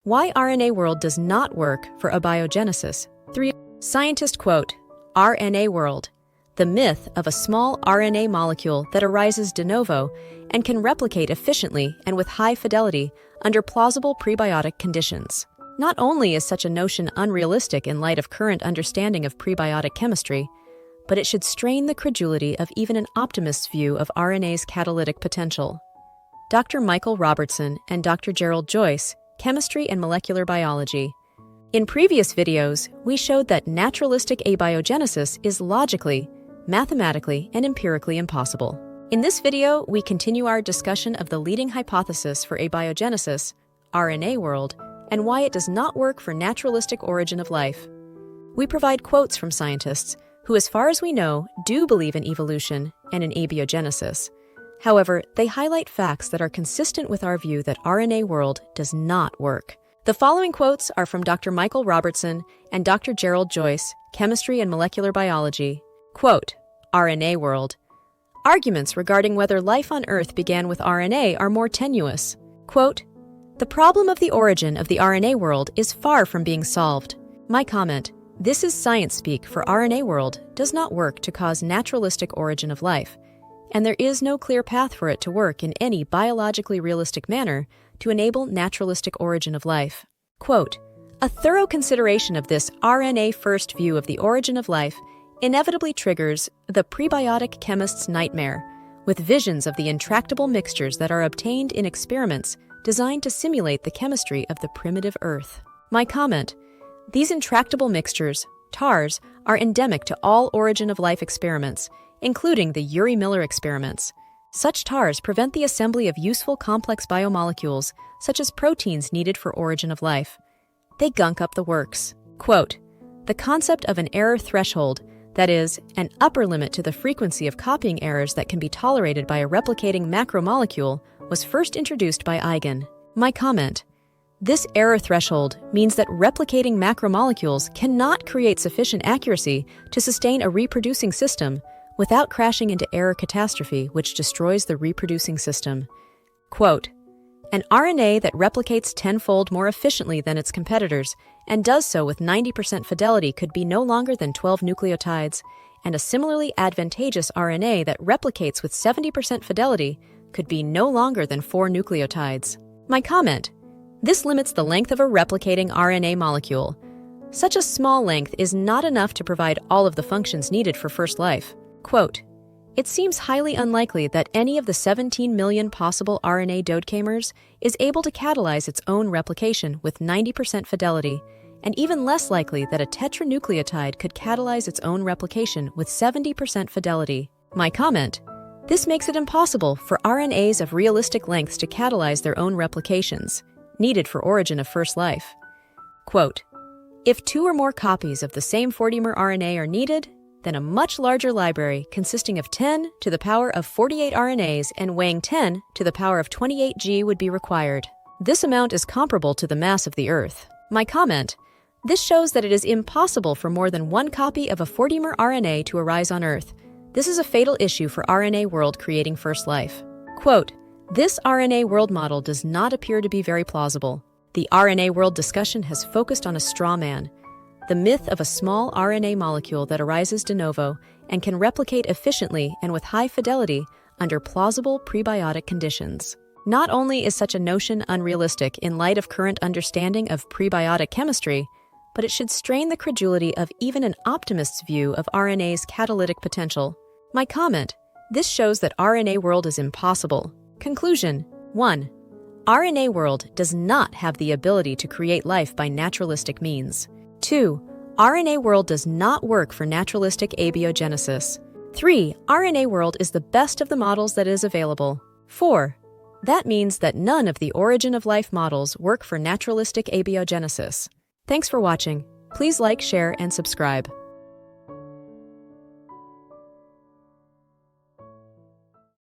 Why RNA-World does not work for abiogenesis. 3. Scientist quote, RNA-World, the myth of a small RNA molecule that arises de novo and can replicate efficiently and with high fidelity under plausible prebiotic conditions. Not only is such a notion unrealistic in light of current understanding of prebiotic chemistry, but it should strain the credulity of even an optimist's view of RNA's catalytic potential. Dr. Michael Robertson and Dr. Gerald Joyce, Chemistry and Molecular Biology. In previous videos, we showed that naturalistic abiogenesis is logically, mathematically, and empirically impossible. In this video, we continue our discussion of the leading hypothesis for abiogenesis, RNA-World, and why it does not work for naturalistic origin of life. We provide quotes from scientists who, as far as we know, do believe in evolution and in abiogenesis. However, they highlight facts that are consistent with our view that RNA-World does not work. The following quotes are from Dr. Michael Robertson and Dr. Gerald Joyce, Chemistry and Molecular Biology. Quote, RNA-World. Arguments regarding whether life on Earth began with RNA are more tenuous. Quote, the problem of the origin of the RNA-World is far from being solved. My comment, this is science speak for RNA-World does not work to cause naturalistic origin of life, and there is no clear path for it to work in any biologically realistic manner to enable naturalistic origin of life. Quote, a thorough consideration of this RNA-first view of the origin of life inevitably triggers the prebiotic chemist's nightmare, with visions of the intractable mixtures that are obtained in experiments designed to simulate the chemistry of the primitive Earth. My comment, these intractable mixtures, TARs, are endemic to all origin of life experiments, including the Urey-Miller experiments. Such TARs prevent the assembly of useful complex biomolecules, such as proteins needed for origin of life. They gunk up the works. Quote, the concept of an error threshold, that is, an upper limit to the frequency of copying errors that can be tolerated by a replicating macromolecule, was first introduced by Eigen. My comment, this error threshold means that replicating macromolecules cannot create sufficient accuracy to sustain a reproducing system without crashing into error catastrophe, which destroys the reproducing system. Quote, an RNA that replicates tenfold more efficiently than its competitors and does so with 90% fidelity could be no longer than 12 nucleotides, and a similarly advantageous RNA that replicates with 70% fidelity could be no longer than 4 nucleotides. My comment, this limits the length of a replicating RNA molecule. Such a small length is not enough to provide all of the functions needed for first life. Quote, it seems highly unlikely that any of the 17 million possible RNA dodecamers is able to catalyze its own replication with 90% fidelity, and even less likely that a tetranucleotide could catalyze its own replication with 70% fidelity. My comment, this makes it impossible for RNAs of realistic lengths to catalyze their own replications, needed for origin of first life. Quote, if 2 or more copies of the same 4-dimer RNA are needed, then a much larger library consisting of 10 to the power of 48 RNAs and weighing 10 to the power of 28 g would be required. This amount is comparable to the mass of the Earth. My comment, this shows that it is impossible for more than 1 copy of a 4-dimer RNA to arise on Earth. This is a fatal issue for RNA-World creating first life. Quote, this RNA-World model does not appear to be very plausible. The RNA-World discussion has focused on a straw man, the myth of a small RNA molecule that arises de novo and can replicate efficiently and with high fidelity under plausible prebiotic conditions. Not only is such a notion unrealistic in light of current understanding of prebiotic chemistry, but it should strain the credulity of even an optimist's view of RNA's catalytic potential. My comment, this shows that RNA-World is impossible. Conclusion 1. RNA-World does not have the ability to create life by naturalistic means. 2. RNA-World does not work for naturalistic abiogenesis. 3. RNA-World is the best of the models that is available. 4. That means that none of the origin of life models work for naturalistic abiogenesis. Thanks for watching. Please like, share, and subscribe.